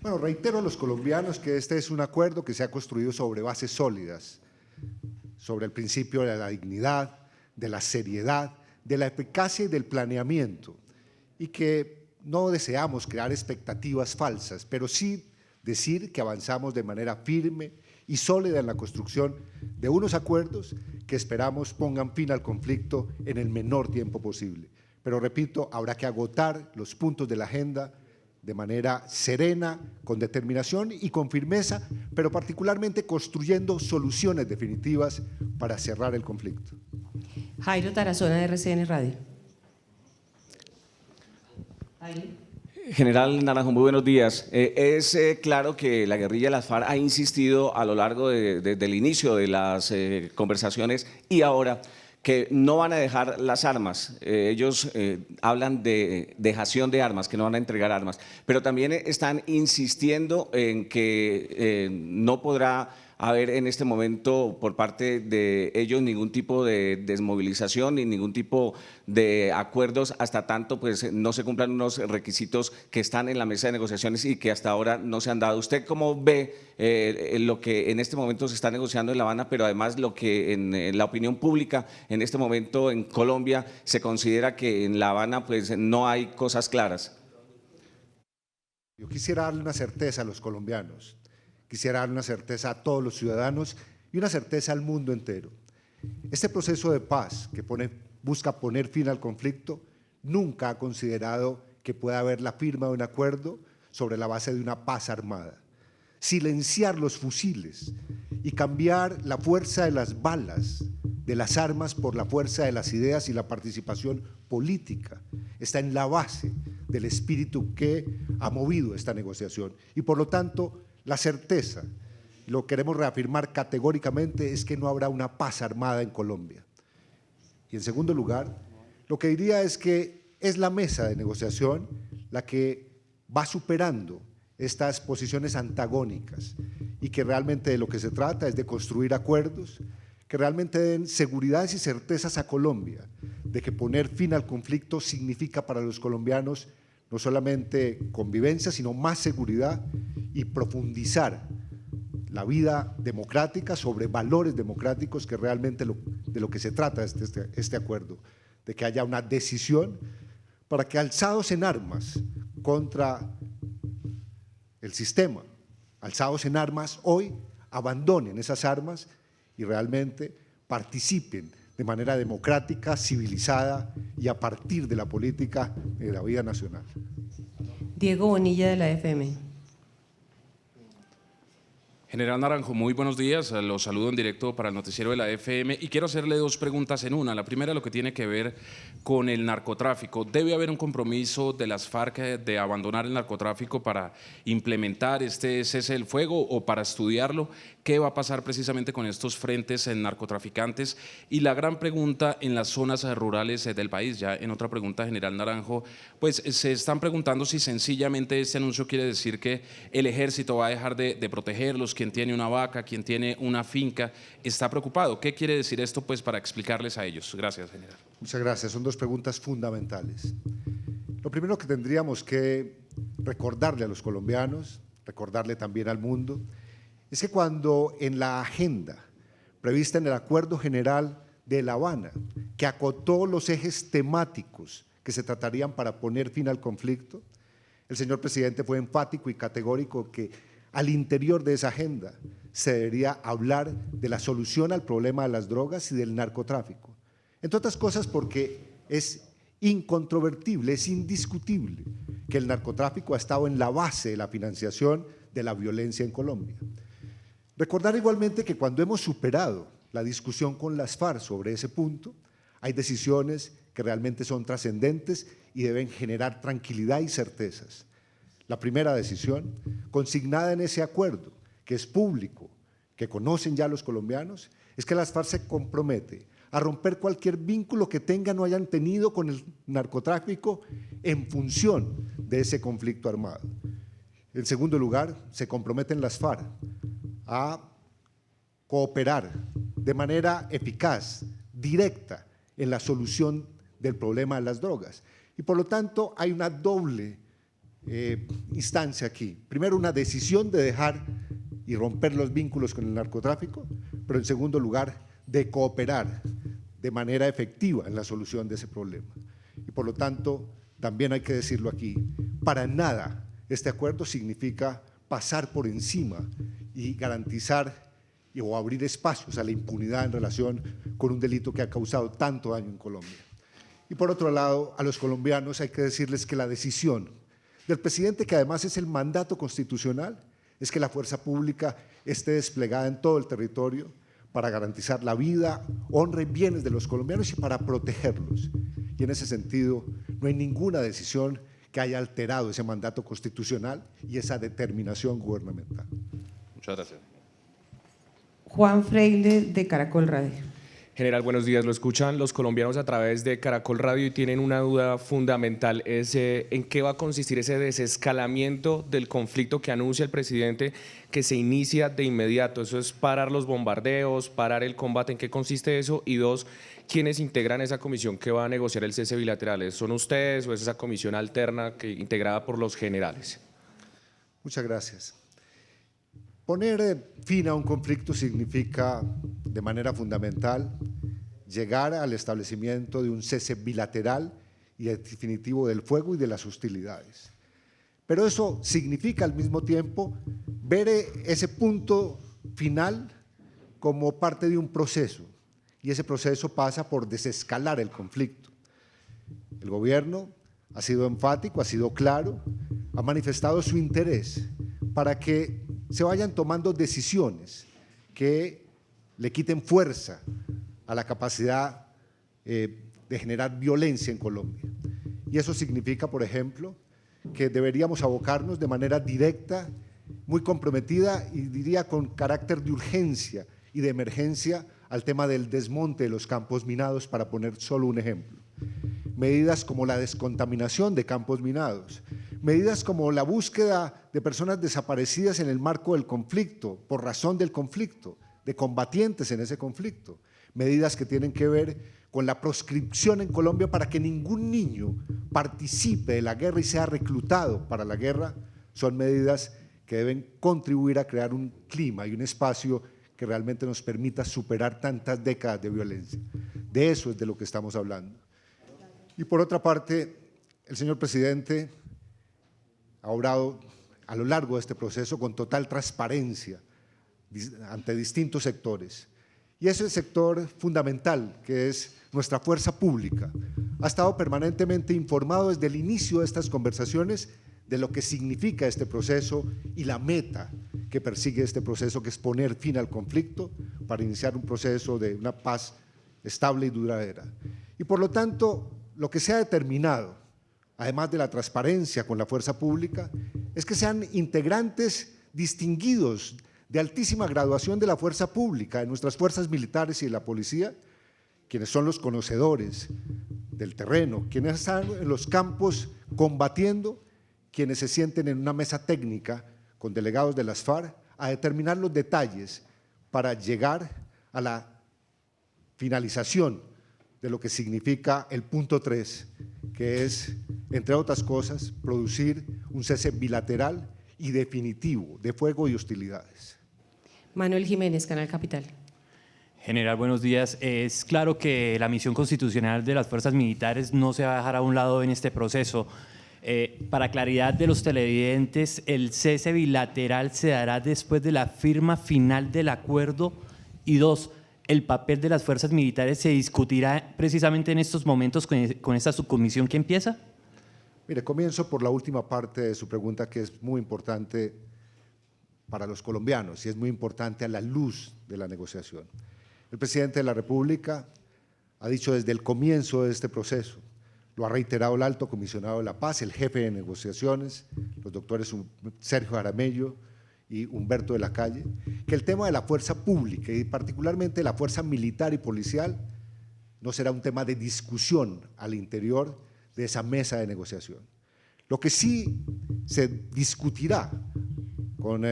Bueno, reitero a los colombianos que este es un acuerdo que se ha construido sobre bases sólidas, sobre el principio de la dignidad, de la seriedad, de la eficacia y del planeamiento, y que no deseamos crear expectativas falsas, pero sí decir que avanzamos de manera firme y sólida en la construcción de unos acuerdos que esperamos pongan fin al conflicto en el menor tiempo posible. Pero repito, habrá que agotar los puntos de la agenda de manera serena, con determinación y con firmeza, pero particularmente construyendo soluciones definitivas para cerrar el conflicto. Jairo Tarazona, de RCN Radio. Jairo. General Naranjo, muy buenos días. Es claro que la guerrilla de las FARC ha insistido a lo largo desde el inicio de las conversaciones y ahora que no van a dejar las armas. Ellos hablan de dejación de armas, que no van a entregar armas, pero también están insistiendo en que no podrá haber en este momento por parte de ellos ningún tipo de desmovilización ni ningún tipo de acuerdos hasta tanto pues no se cumplan unos requisitos que están en la mesa de negociaciones y que hasta ahora no se han dado. ¿Usted cómo ve lo que en este momento se está negociando en La Habana, pero además lo que en la opinión pública en este momento en Colombia se considera que en La Habana pues no hay cosas claras? Yo quisiera darle una certeza a los colombianos. Quisiera dar una certeza a todos los ciudadanos y una certeza al mundo entero. Este proceso de paz que busca poner fin al conflicto nunca ha considerado que pueda haber la firma de un acuerdo sobre la base de una paz armada. Silenciar los fusiles y cambiar la fuerza de las balas, de las armas, por la fuerza de las ideas y la participación política está en la base del espíritu que ha movido esta negociación. Y por lo tanto, la certeza, lo queremos reafirmar categóricamente, es que no habrá una paz armada en Colombia. Y en segundo lugar, lo que diría es que es la mesa de negociación la que va superando estas posiciones antagónicas y que realmente de lo que se trata es de construir acuerdos que realmente den seguridades y certezas a Colombia, de que poner fin al conflicto significa para los colombianos no solamente convivencia, sino más seguridad y profundizar la vida democrática sobre valores democráticos, que realmente de lo que se trata este acuerdo, de que haya una decisión para que alzados en armas contra el sistema, alzados en armas hoy, abandonen esas armas y realmente participen de manera democrática, civilizada y a partir de la política de la vida nacional. Diego Bonilla, de la FM. General Naranjo, muy buenos días, los saludo en directo para el noticiero de la FM y quiero hacerle dos preguntas en una. La primera, lo que tiene que ver con el narcotráfico. ¿Debe haber un compromiso de las FARC de abandonar el narcotráfico para implementar este cese del fuego o para estudiarlo? ¿Qué va a pasar precisamente con estos frentes en narcotraficantes? Y la gran pregunta en las zonas rurales del país, ya en otra pregunta, General Naranjo, pues se están preguntando si sencillamente este anuncio quiere decir que el ejército va a dejar de protegerlos. Quien tiene una vaca, quien tiene una finca, está preocupado. ¿Qué quiere decir esto pues para explicarles a ellos? Gracias, general. Muchas gracias, son dos preguntas fundamentales. Lo primero que tendríamos que recordarle a los colombianos, recordarle también al mundo, es que cuando en la agenda prevista en el Acuerdo General de La Habana, que acotó los ejes temáticos que se tratarían para poner fin al conflicto, el señor presidente fue enfático y categórico que al interior de esa agenda se debería hablar de la solución al problema de las drogas y del narcotráfico. Entre otras cosas porque es incontrovertible, es indiscutible que el narcotráfico ha estado en la base de la financiación de la violencia en Colombia. Recordar igualmente que cuando hemos superado la discusión con las FARC sobre ese punto, hay decisiones que realmente son trascendentes y deben generar tranquilidad y certezas. La primera decisión, consignada en ese acuerdo, que es público, que conocen ya los colombianos, es que las FARC se compromete a romper cualquier vínculo que tengan o hayan tenido con el narcotráfico en función de ese conflicto armado. En segundo lugar, se comprometen las FARC a cooperar de manera eficaz directa en la solución del problema de las drogas. Y por lo tanto hay una doble instancia aquí. Primero, una decisión de dejar y romper los vínculos con el narcotráfico, pero en segundo lugar, de cooperar de manera efectiva en la solución de ese problema. Y por lo tanto, también hay que decirlo aquí, para nada este acuerdo significa pasar por encima y garantizar o abrir espacios a la impunidad en relación con un delito que ha causado tanto daño en Colombia. Y por otro lado, a los colombianos hay que decirles que la decisión del presidente, que además es el mandato constitucional, es que la fuerza pública esté desplegada en todo el territorio para garantizar la vida, honra y bienes de los colombianos y para protegerlos. Y en ese sentido, no hay ninguna decisión que haya alterado ese mandato constitucional y esa determinación gubernamental. Muchas gracias. Juan Freire, de Caracol Radio. General, buenos días. Lo escuchan los colombianos a través de Caracol Radio y tienen una duda fundamental. Es ¿en qué va a consistir ese desescalamiento del conflicto que anuncia el presidente que se inicia de inmediato? ¿Eso es parar los bombardeos, parar el combate? ¿En qué consiste eso? Y dos, ¿quiénes integran esa comisión que va a negociar el cese bilateral? ¿Son ustedes o es esa comisión alterna integrada por los generales? Muchas gracias. Poner fin a un conflicto significa, de manera fundamental, llegar al establecimiento de un cese bilateral y definitivo del fuego y de las hostilidades. Pero eso significa al mismo tiempo ver ese punto final como parte de un proceso, y ese proceso pasa por desescalar el conflicto. El gobierno ha sido enfático, ha sido claro, ha manifestado su interés para que se vayan tomando decisiones que le quiten fuerza a la capacidad de generar violencia en Colombia. Y eso significa, por ejemplo, que deberíamos abocarnos de manera directa, muy comprometida y diría con carácter de urgencia y de emergencia al tema del desmonte de los campos minados, para poner solo un ejemplo. Medidas como la descontaminación de campos minados, medidas como la búsqueda de personas desaparecidas en el marco del conflicto, por razón del conflicto, de combatientes en ese conflicto, medidas que tienen que ver con la proscripción en Colombia para que ningún niño participe de la guerra y sea reclutado para la guerra, son medidas que deben contribuir a crear un clima y un espacio que realmente nos permita superar tantas décadas de violencia. De eso es de lo que estamos hablando. Y por otra parte, el señor presidente ha obrado a lo largo de este proceso con total transparencia ante distintos sectores. Y ese sector fundamental, que es nuestra fuerza pública, ha estado permanentemente informado desde el inicio de estas conversaciones de lo que significa este proceso y la meta que persigue este proceso, que es poner fin al conflicto para iniciar un proceso de una paz estable y duradera. Y por lo tanto, lo que se ha determinado, además de la transparencia con la fuerza pública, es que sean integrantes distinguidos de altísima graduación de la fuerza pública, de nuestras fuerzas militares y de la policía, quienes son los conocedores del terreno, quienes están en los campos combatiendo, quienes se sienten en una mesa técnica con delegados de las FARC a determinar los detalles para llegar a la finalización de lo que significa el punto 3, que es, entre otras cosas, producir un cese bilateral y definitivo de fuego y hostilidades. Manuel Jiménez, Canal Capital. General, buenos días. Es claro que la misión constitucional de las fuerzas militares no se va a dejar a un lado en este proceso. Para claridad de los televidentes, el cese bilateral se dará después de la firma final del acuerdo. Y dos, el papel de las fuerzas militares se discutirá precisamente en estos momentos con esta subcomisión que empieza. Mire, comienzo por la última parte de su pregunta, que es muy importante para los colombianos y es muy importante a la luz de la negociación. El presidente de la República ha dicho desde el comienzo de este proceso, lo ha reiterado el alto comisionado de la paz, el jefe de negociaciones, los doctores Sergio Jaramillo y Humberto de la Calle, que el tema de la fuerza pública y particularmente la fuerza militar y policial no será un tema de discusión al interior de esa mesa de negociación. Lo que sí se discutirá con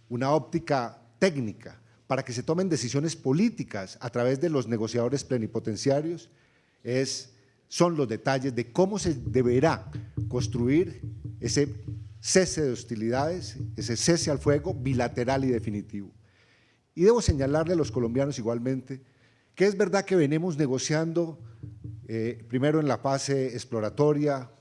una óptica técnica para que se tomen decisiones políticas a través de los negociadores plenipotenciarios son los detalles de cómo se deberá construir ese cese de hostilidades, ese cese al fuego bilateral y definitivo. Y debo señalarle a los colombianos igualmente que es verdad que venimos negociando primero en la fase exploratoria,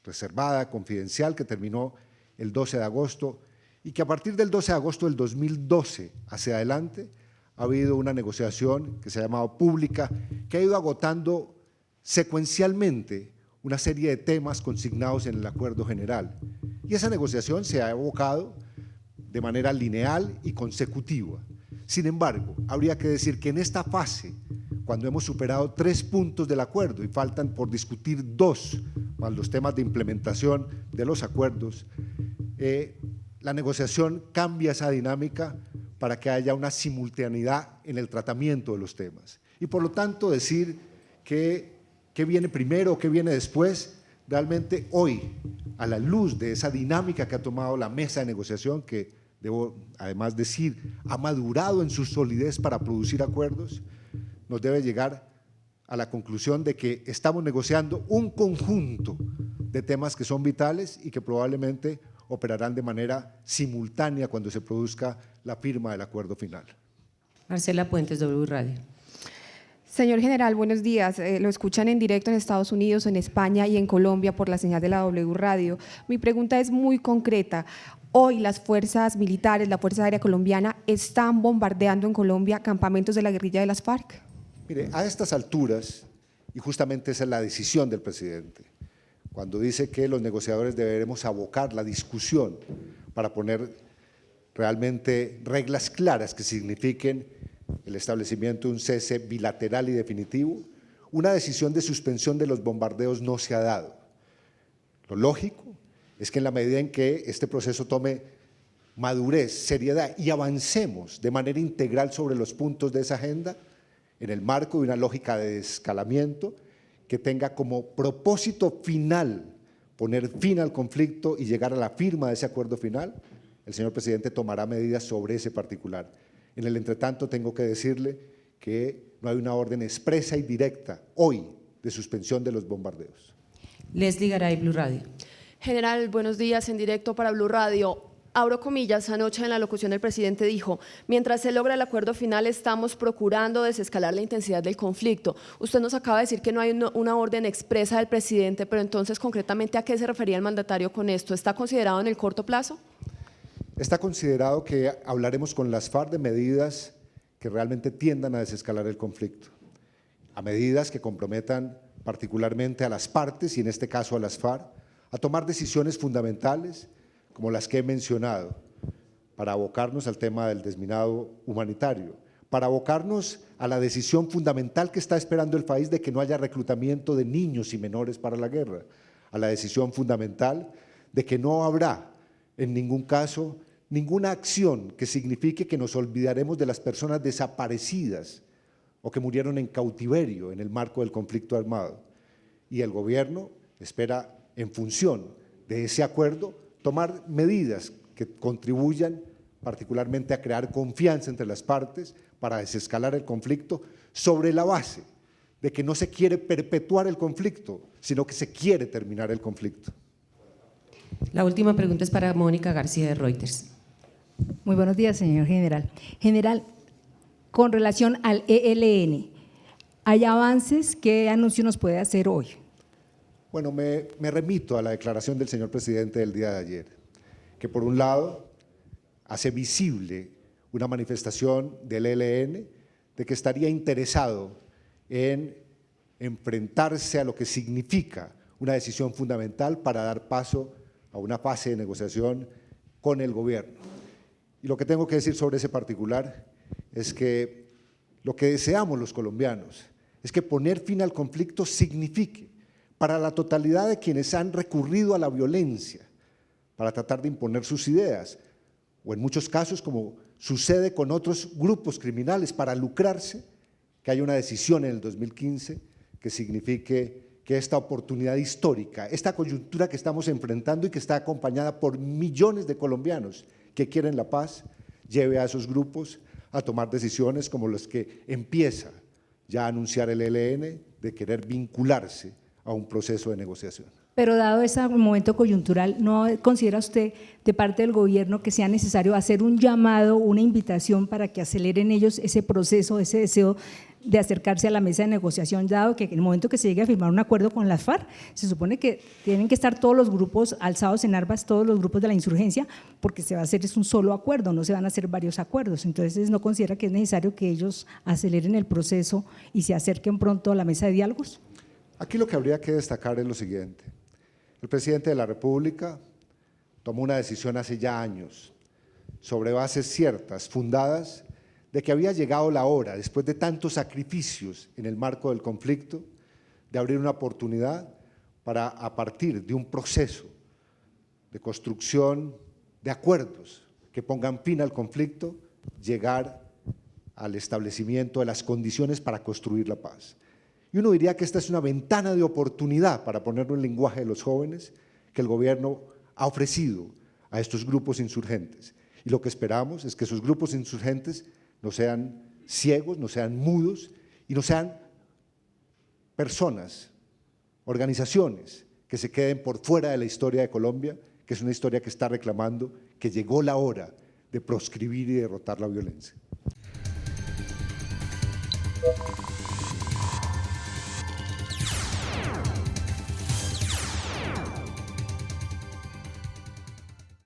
reservada, confidencial, que terminó el 12 de agosto, y que a partir del 12 de agosto del 2012 hacia adelante ha habido una negociación que se ha llamado pública, que ha ido agotando secuencialmente una serie de temas consignados en el acuerdo general. Y esa negociación se ha evocado de manera lineal y consecutiva. Sin embargo, habría que decir que en esta fase, cuando hemos superado 3 puntos del acuerdo y faltan por discutir 2, más los temas de implementación de los acuerdos, la negociación cambia esa dinámica para que haya una simultaneidad en el tratamiento de los temas. Y por lo tanto decir que qué viene primero o qué viene después, realmente hoy, a la luz de esa dinámica que ha tomado la mesa de negociación, que debo además decir, ha madurado en su solidez para producir acuerdos, nos debe llegar a la conclusión de que estamos negociando un conjunto de temas que son vitales y que probablemente operarán de manera simultánea cuando se produzca la firma del acuerdo final. Marcela Puentes, W Radio. Señor general, buenos días. Lo escuchan en directo en Estados Unidos, en España y en Colombia por la señal de la W Radio. Mi pregunta es muy concreta. Hoy las fuerzas militares, la Fuerza Aérea Colombiana, ¿están bombardeando en Colombia campamentos de la guerrilla de las FARC? Mire, a estas alturas, y justamente esa es la decisión del presidente, cuando dice que los negociadores deberemos abocar la discusión para poner realmente reglas claras que signifiquen el establecimiento de un cese bilateral y definitivo, una decisión de suspensión de los bombardeos no se ha dado. Lo lógico es que en la medida en que este proceso tome madurez, seriedad y avancemos de manera integral sobre los puntos de esa agenda, en el marco de una lógica de desescalamiento que tenga como propósito final poner fin al conflicto y llegar a la firma de ese acuerdo final, el señor presidente tomará medidas sobre ese particular. En el entretanto, tengo que decirle que no hay una orden expresa y directa hoy de suspensión de los bombardeos. Leslie Garay, Blue Radio. General, buenos días, en directo para Blue Radio. Abro comillas, anoche en la locución el presidente dijo: mientras se logra el acuerdo final estamos procurando desescalar la intensidad del conflicto. Usted nos acaba de decir que no hay una orden expresa del presidente, pero entonces concretamente ¿a qué se refería el mandatario con esto? ¿Está considerado en el corto plazo? Está considerado que hablaremos con las FARC de medidas que realmente tiendan a desescalar el conflicto, a medidas que comprometan particularmente a las partes, y en este caso a las FARC, a tomar decisiones fundamentales como las que he mencionado, para abocarnos al tema del desminado humanitario, para abocarnos a la decisión fundamental que está esperando el país de que no haya reclutamiento de niños y menores para la guerra, a la decisión fundamental de que no habrá en ningún caso ninguna acción que signifique que nos olvidaremos de las personas desaparecidas o que murieron en cautiverio en el marco del conflicto armado. Y el gobierno espera, en función de ese acuerdo, tomar medidas que contribuyan particularmente a crear confianza entre las partes para desescalar el conflicto sobre la base de que no se quiere perpetuar el conflicto, sino que se quiere terminar el conflicto. La última pregunta es para Mónica García de Reuters. Muy buenos días, señor general. General, con relación al ELN, ¿hay avances? ¿Qué anuncio nos puede hacer hoy? Bueno, me remito a la declaración del señor presidente del día de ayer, que por un lado hace visible una manifestación del ELN de que estaría interesado en enfrentarse a lo que significa una decisión fundamental para dar paso a una fase de negociación con el gobierno. Y lo que tengo que decir sobre ese particular es que lo que deseamos los colombianos es que poner fin al conflicto signifique para la totalidad de quienes han recurrido a la violencia para tratar de imponer sus ideas, o en muchos casos, como sucede con otros grupos criminales, para lucrarse, que haya una decisión en el 2015 que signifique que esta oportunidad histórica, esta coyuntura que estamos enfrentando y que está acompañada por millones de colombianos que quieren la paz, lleve a esos grupos a tomar decisiones como las que empieza ya a anunciar el ELN de querer vincularse a un proceso de negociación. Pero dado ese momento coyuntural, ¿no considera usted de parte del gobierno que sea necesario hacer un llamado, una invitación para que aceleren ellos ese proceso, ese deseo de acercarse a la mesa de negociación, dado que en el momento que se llegue a firmar un acuerdo con las FARC, se supone que tienen que estar todos los grupos alzados en armas, todos los grupos de la insurgencia, porque se va a hacer es un solo acuerdo, no se van a hacer varios acuerdos. Entonces, ¿no considera que es necesario que ellos aceleren el proceso y se acerquen pronto a la mesa de diálogos? Aquí lo que habría que destacar es lo siguiente. El presidente de la República tomó una decisión hace ya años, sobre bases ciertas, fundadas, de que había llegado la hora, después de tantos sacrificios en el marco del conflicto, de abrir una oportunidad para, a partir de un proceso de construcción de acuerdos que pongan fin al conflicto, llegar al establecimiento de las condiciones para construir la paz. Y uno diría que esta es una ventana de oportunidad, para ponerlo en lenguaje de los jóvenes, que el gobierno ha ofrecido a estos grupos insurgentes. Y lo que esperamos es que esos grupos insurgentes no sean ciegos, no sean mudos y no sean personas, organizaciones que se queden por fuera de la historia de Colombia, que es una historia que está reclamando que llegó la hora de proscribir y derrotar la violencia.